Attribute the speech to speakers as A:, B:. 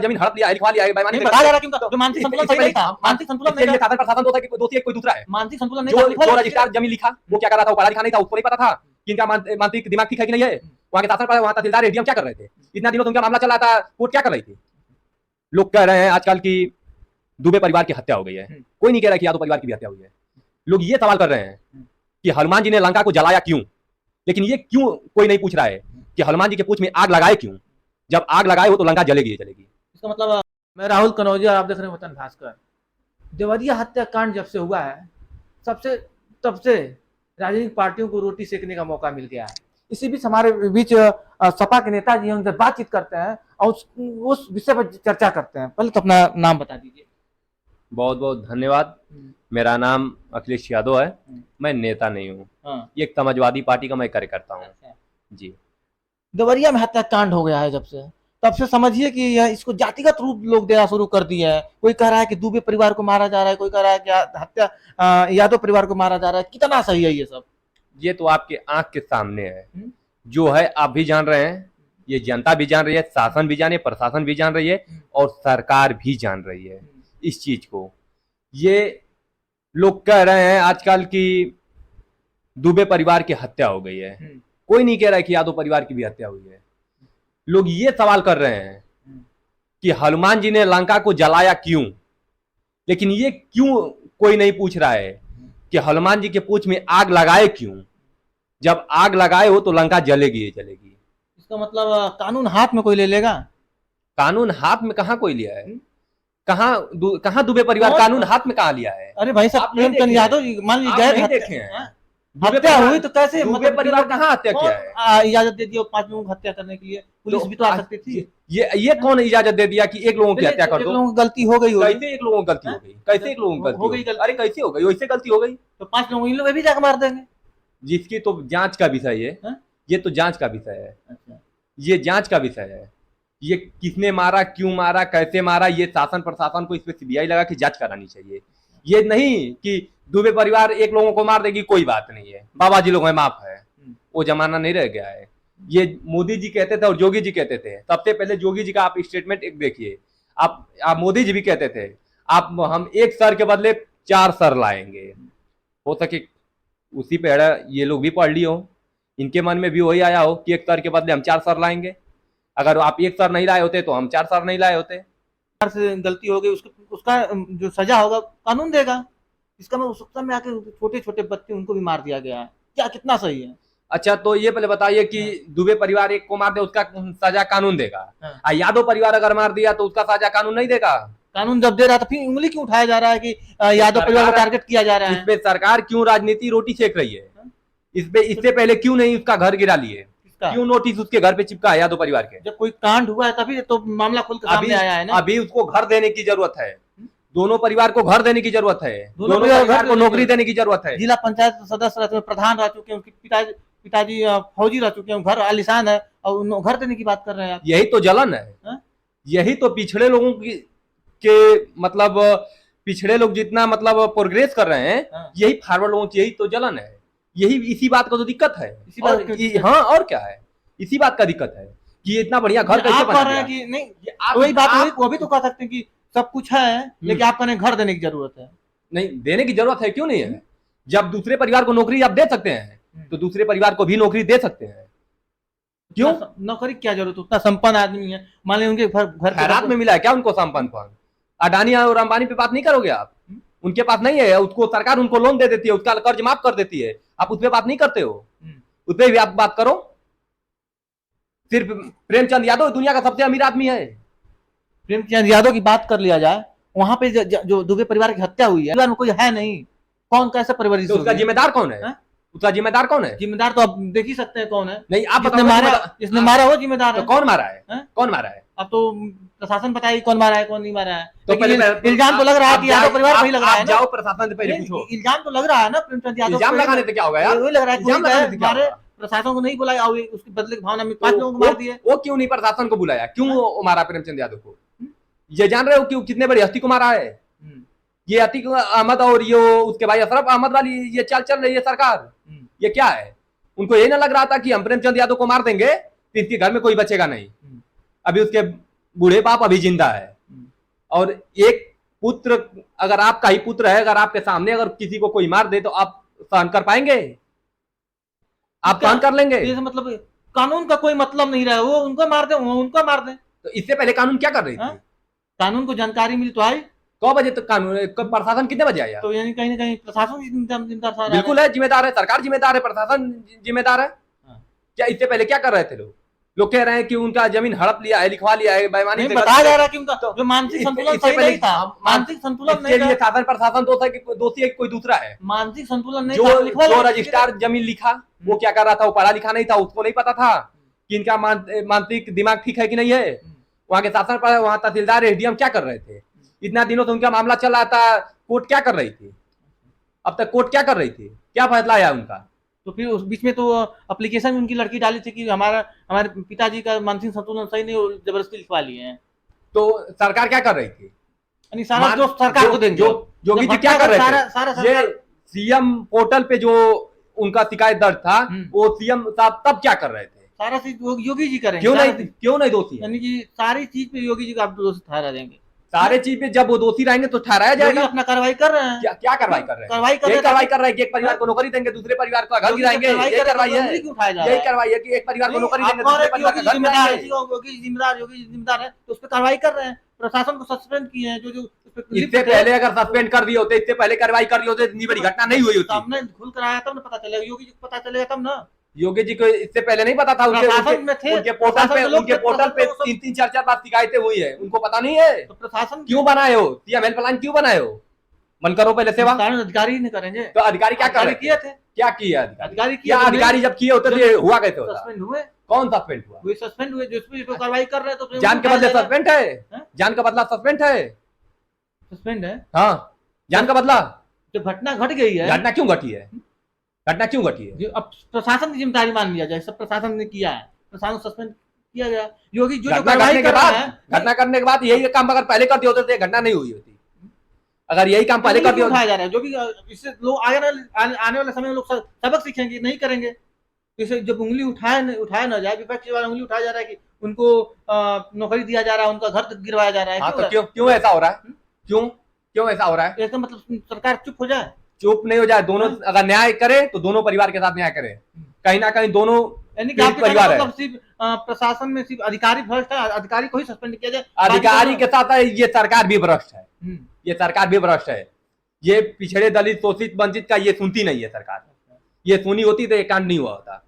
A: जमीन हड़प लिया है, लिखवा लिया है, बेईमानी
B: नहीं
A: से
B: बताया जा
A: करके।
B: रहा क्यों? जो मानसिक संतुलन सही नहीं था, मानसिक संतुलन
A: इसके
B: नहीं
A: लिए
B: था,
A: शासन प्रशासन तो होता है कि दोषी एक कोई दूसरा है।
B: मानसिक संतुलन नहीं
A: जो
B: था, लिखवा
A: जो
B: लो।
A: रजिस्ट्रार जमीन लिखा वो क्या कर रहा था, वो पढ़ा लिखा नहीं था, उसको नहीं पता था कि इनका मानसिक दिमाग ठीक है कि नहीं है। वहाँ के शासन पर वहाँ तहसीलदार एडीएम क्या कर रहे थे, इतना दिनों से उनका मामला चल रहा था, कोर्ट क्या कर रही थी। लोग कह रहे हैं आजकल की दुबे परिवार की हत्या हो गई है, कोई नहीं कह रहा कि यादव परिवार की भी हत्या हुई है। लोग ये सवाल कर रहे हैं कि हनुमान जी ने लंका को जलाया क्यों, लेकिन ये क्यों कोई नहीं पूछ रहा है कि हनुमान जी के पूंछ में आग लगाए क्यों। जब आग लगाए हो तो लंका जलेगी जलेगी।
B: इसका मतलब मैं राहुल कनौजिया, आप देख रहे हैं वतन भास्कर। देवरिया हत्याकांड जब से हुआ है, तब से राजनीतिक पार्टियों को रोटी सेकने का मौका मिल गया है। इसी बीच हमारे बीच सपा के नेता जी उनसे बातचीत करते हैं और उस विषय पर चर्चा करते हैं। पहले तो अपना नाम बता दीजिए।
A: बहुत बहुत धन्यवाद। मेरा नाम अखिलेश यादव है, मैं नेता नहीं हूँ,
B: हाँ।
A: ये एक समाजवादी पार्टी का मैं कार्यकर्ता हूँ जी।
B: देवरिया में हत्याकांड हो गया है जब से, तब से समझिए कि यह इसको जातिगत रूप लोग देना शुरू कर दिए हैं। कोई कह रहा है कि दुबे परिवार को मारा जा रहा है, कोई कह रहा है कि यादव परिवार को मारा जा रहा है। कितना सही है ये सब?
A: ये तो आपके आंख के सामने है, जो है आप भी जान रहे हैं, ये जनता भी जान रही है, शासन भी जाने, प्रशासन भी जान रही है और सरकार भी जान रही है इस चीज को। ये लोग कह रहे हैं आजकल की दुबे परिवार की हत्या हो गई है, कोई नहीं कह रहा है कि यादव परिवार की भी हत्या हुई है। लोग ये सवाल कर रहे हैं कि हनुमान जी ने लंका को जलाया क्यों, लेकिन ये क्यों कोई नहीं पूछ रहा है कि हनुमान जी के पूंछ में आग लगाए क्यों। जब आग लगाए हो तो लंका जलेगी जलेगी।
B: इसका मतलब कानून हाथ में कोई ले लेगा?
A: कानून हाथ में कहाँ कोई लिया है, कहाँ दुबे परिवार कानून हाथ में कहाँ लिया है।
B: अरे भाई साहब, प्रेमचंद यादव जी मान लीजिए
A: नहीं देखे हैं,
B: हत्या हुई तो कैसे,
A: दुबे परिवार कहाँ हत्या किया है?
B: इजाजत दे दिया 5 लोगों को हत्या करने के लिए, पुलिस भी तो आ सकती थी।
A: ये कौन इजाजत दे दिया कि एक लोगों की हत्या कर दो?
B: लोगों की गलती हो गई होगी।
A: कैसे एक लोगों की गलती हो गई, कैसे एक लोगों की गलती हो गई? अरे कैसे हो गई, वैसे गलती हो गई
B: तो 5 लोग इन लोग भी जाकर मार देंगे।
A: जिसकी तो जांच का विषय है, ये तो जांच का विषय है। अच्छा, ये जांच का विषय है। ये किसने मारा, क्यों मारा, कैसे मारा, ये शासन प्रशासन को इस पे सीबीआई लगा के जांच करानी चाहिए। ये नहीं कि दुबे परिवार एक लोगों को मार देगी, कोई बात नहीं है, बाबा जी लोग हैं, माफ है, वो जमाना नहीं रह गया है। ये मोदी जी कहते थे और योगी जी कहते थे, सबसे पहले योगी जी का आप स्टेटमेंट एक देखिए। आप मोदी जी भी कहते थे आप हम एक सर के बदले 4 सर लाएंगे। हो सके उसी पे ये लोग भी पढ़ लिए हो, इनके मन में भी वही आया हो कि एक सर के बदले हम 4 सर लाएंगे। अगर आप एक सर नहीं लाए होते तो हम 4 सर नहीं लाए होते।
B: से गलती हो गई, उसका जो सजा होगा कानून देगा। इसका मैं उस समय आके छोटे छोटे बच्चे उनको भी मार दिया गया है, क्या कितना सही है?
A: अच्छा, तो ये पहले बताइए कि दुबे परिवार एक को मार दे उसका सजा कानून देगा, यादव परिवार अगर मार दिया तो उसका सजा कानून नहीं देगा।
B: कानून जब दे रहा था फिर उंगली क्यों उठाया जा रहा है कि यादव परिवार को टारगेट किया जा रहा है?
A: इस पे सरकार क्यों राजनीति रोटी सेक रही है? इससे पहले क्यों नहीं उसका घर गिरा लिए, क्यों नोटिस उसके घर पे चिपका है यादव परिवार के?
B: जब कोई कांड हुआ है तभी तो मामला खुल कर सामने आया है ना।
A: अभी उसको घर देने की जरूरत है, दोनों परिवार को घर देने की जरूरत है, दोनों परिवार को नौकरी देने की जरूरत है।
B: जिला पंचायत सदस्य रह चुके, प्रधान रह चुके हैं, उनके पिताजी फौजी रह चुके हैं, घर आलिशान है और घर देने की बात कर रहे हैं।
A: यही तो जलन है, यही तो पिछड़े लोगों के मतलब पिछड़े लोग जितना मतलब प्रोग्रेस कर रहे हैं, यही फॉरवर्ड लोगों की यही तो जलन है। यही इसी बात का तो दिक्कत है, इसी बात की। हाँ, और क्या है, इसी बात का दिक्कत है कि ये इतना बढ़िया घर कैसे बना दिया?
B: कि नहीं, वही बात वो भी तो कह सकते हैं कि सब कुछ है लेकिन आप कहने घर देने की जरूरत है।
A: नहीं, देने की जरूरत है, क्यों नहीं है? जब दूसरे परिवार को नौकरी आप दे सकते हैं तो दूसरे परिवार को भी नौकरी दे सकते हैं। क्यों
B: नौकरी क्या जरूरत? उतना संपन्न आदमी है, मान लीजिए उनके घर
A: खैरात में मिला है क्या उनको संपन्न? अडानी और अंबानी पे बात नहीं करोगे आप? उनके पास नहीं है, उसको सरकार उनको लोन दे देती है, उसका कर्ज माफ कर देती है, आप उस पर बात नहीं करते हो? उस पर भी आप बात करो। सिर्फ प्रेमचंद यादव दुनिया का सबसे अमीर आदमी है।
B: प्रेमचंद यादव की बात कर लिया जाए, वहां पे जो दुबे परिवार की हत्या हुई है, कोई है नहीं, कौन कैसे परिवार?
A: तो उसका जिम्मेदार कौन है? उसका जिम्मेदार कौन है?
B: जिम्मेदार तो आप देख ही सकते हैं कौन है।
A: नहीं, आप
B: जिसने मारा वो जिम्मेदार है।
A: कौन मारा है? कौन मारा है?
B: अब तो प्रशासन बताइए कौन मारा है कौन नहीं मारा है। तो इल्जाम तो लग रहा है कि यादव परिवार वही लग रहा है।
A: जाओ प्रशासन से पहले पूछो।
B: इल्जाम तो लग रहा है ना प्रेमचंद यादव।
A: इल्जाम लगाने से क्या होगा यार?
B: वही लग रहा है हमारे प्रशासन को नहीं बुलाया, उसके बदले की भावना में 5 लोगों को मार दिए।
A: वो क्यों नहीं प्रशासन को बुलाया? क्यों वो मारा प्रेमचंद यादव को? ये जान रहे हो कि कितने बड़ी हस्ती को मारा है? ये अतीक अहमद और ये उसके भाई अशरफ अहमद वाली ये चाल चल रही है सरकार, ये क्या है? उनको ये ना लग रहा था कि हम प्रेमचंद यादव को मार देंगे तो इनके घर में कोई बचेगा नहीं। अभी उसके बूढ़े बाप अभी जिंदा है, और एक पुत्र, अगर आपका ही पुत्र है, अगर आपके सामने अगर किसी को कोई मार दे तो आप सहन कर पाएंगे? आप सहन कर लेंगे?
B: ये मतलब कानून का कोई मतलब नहीं रहा, वो उनको मार दे, वो उनको मार दे।
A: तो इससे पहले कानून क्या कर रही थी?
B: कानून को जानकारी मिली तो आई।
A: 9 बजे तक कानून, प्रशासन कितने बजे आया?
B: तो यानी कहीं ना कहीं प्रशासन जिम्मेदार
A: बिल्कुल है, जिम्मेदार है, सरकार जिम्मेदार है, प्रशासन जिम्मेदार है। क्या इससे पहले क्या कर रहे थे लोग? लोग कह रहे हैं कि उनका जमीन हड़प लिया है, लिखवा लिया है, बेईमानी से
B: बताया जा रहा है कि उनका जो मानसिक संतुलन सही नहीं था, मानसिक संतुलन नहीं था।
A: शासन प्रशासन दोषी है, कोई दूसरा है।
B: मानसिक संतुलन नहीं था,
A: जो रजिस्ट्रार जमीन लिखा वो क्या कर रहा था? वो पढ़ा लिखा नहीं था, उसको नहीं पता था कि इनका मानसिक दिमाग ठीक है कि नहीं है। वहां के शासन पर, वहां तहसीलदार एसडीएम क्या कर रहे थे? इतना दिनों से उनका मामला चल रहा था, कोर्ट क्या कर रही थी? अब तक कोर्ट क्या कर रही थी? क्या फैसला आया उनका?
B: तो फिर उस बीच में तो एप्लीकेशन उनकी लड़की डाली थी कि हमारे पिताजी का मानसिक संतुलन सही नहीं, जबरदस्ती लिखवा लिए हैं।
A: तो सरकार क्या कर रही थी?
B: यानी सारा दोष सरकार को देंगे।
A: योगी जी क्या कर रहे थे? ये सीएम पोर्टल पे जो उनका शिकायत दर्ज था, वो सीएम साहब तब क्या कर रहे थे?
B: सारा चीज योगी जी करेंगे।
A: क्यों नहीं दोषी?
B: यानी कि सारी चीज पे योगी जी का आप दोषी ठहरा देंगे।
A: सारे चीज पे जब वो दोषी रहेंगे तो ठहराया जाएगा।
B: अपना कार्रवाई कर रहे हैं।
A: क्या कार्रवाई कर रहे हैं?
B: कार्रवाई कर
A: रहे हैं कि एक परिवार को नौकरी देंगे, दूसरे परिवार को घर गिराएंगे। यही कार्रवाई है, यही कार्रवाई है कि एक परिवार को नौकरी देंगे, दूसरे परिवार का घर गिराएंगे।
B: योगी जिम्मेदार है, तो उस पर कार्रवाई कर रहे हैं। प्रशासन को सस्पेंड किए हैं। जो
A: इससे पहले अगर सस्पेंड कर दिए होते, इससे पहले कार्रवाई कर दिए होते, इतनी बड़ी घटना नहीं हुई होती।
B: हमने खुल कर आया तब ना पता चलेगा, योगी जी को पता चलेगा तब ना।
A: योगी जी को इससे पहले नहीं पता था? उनके पोर्टल पे 3-4 बार शिकायतें हुई है, उनको पता नहीं है?
B: तो प्रशासन
A: क्यों बनाए हो? सीएम हेल्पलाइन क्यों बनाए हो? मन करो पहले सेवा।
B: अधिकारी नहीं करेंगे
A: तो अधिकारी क्या कर रहे
B: किए थे?
A: क्या किया
B: अधिकारी?
A: अधिकारी जब किए होते तो ये हुआ कैसे होता?
B: सस्पेंड हुए।
A: कौन सस्पेंड हुआ?
B: वो सस्पेंड हुए, जिसमें जो कार्रवाई कर रहे हैं तो
A: जान के बदले सस्पेंड है? जान का बदला सस्पेंड है?
B: सस्पेंड है,
A: हाँ, जान का बदला।
B: जो घटना घट गई है,
A: घटना क्यों घटी है? घटना क्यों घटी है?
B: अब प्रशासन की जिम्मेदारी मान लिया जाए, सब प्रशासन ने किया है, प्रशासन सस्पेंड किया गया। योगी जो
A: घटना करने के बाद यही काम अगर पहले कर दिए होते तो घटना नहीं हुई होती। अगर यही काम पहले कर दिया
B: उठाया जा रहा है, जो भी इससे लोग आने वाले समय में लोग सबक सीखेंगे, नहीं करेंगे। इसे जब उंगली उठाया ना जाए, विपक्ष वाला उंगली उठाया जा रहा है कि उनको नौकरी दिया जा रहा है, उनका घर गिरवाया जा रहा है।
A: तो क्यों ऐसा हो रहा है? क्यों ऐसा हो रहा है?
B: इसका मतलब सरकार चुप हो जाए?
A: चुप नहीं हो जाए। दोनों अगर न्याय करे तो दोनों परिवार के साथ न्याय करे। कहीं ना कहीं दोनों परिवार है।
B: प्रशासन में सिर्फ अधिकारी भ्रष्ट है, अधिकारी को ही सस्पेंड किया जाए।
A: अधिकारी के साथ ये सरकार भी भ्रष्ट है। ये सरकार भी भ्रष्ट है। ये पिछड़े दलित शोषित वंचित का ये सुनती नहीं है सरकार। ये सुनी होती तो ये कांड नहीं हुआ होता।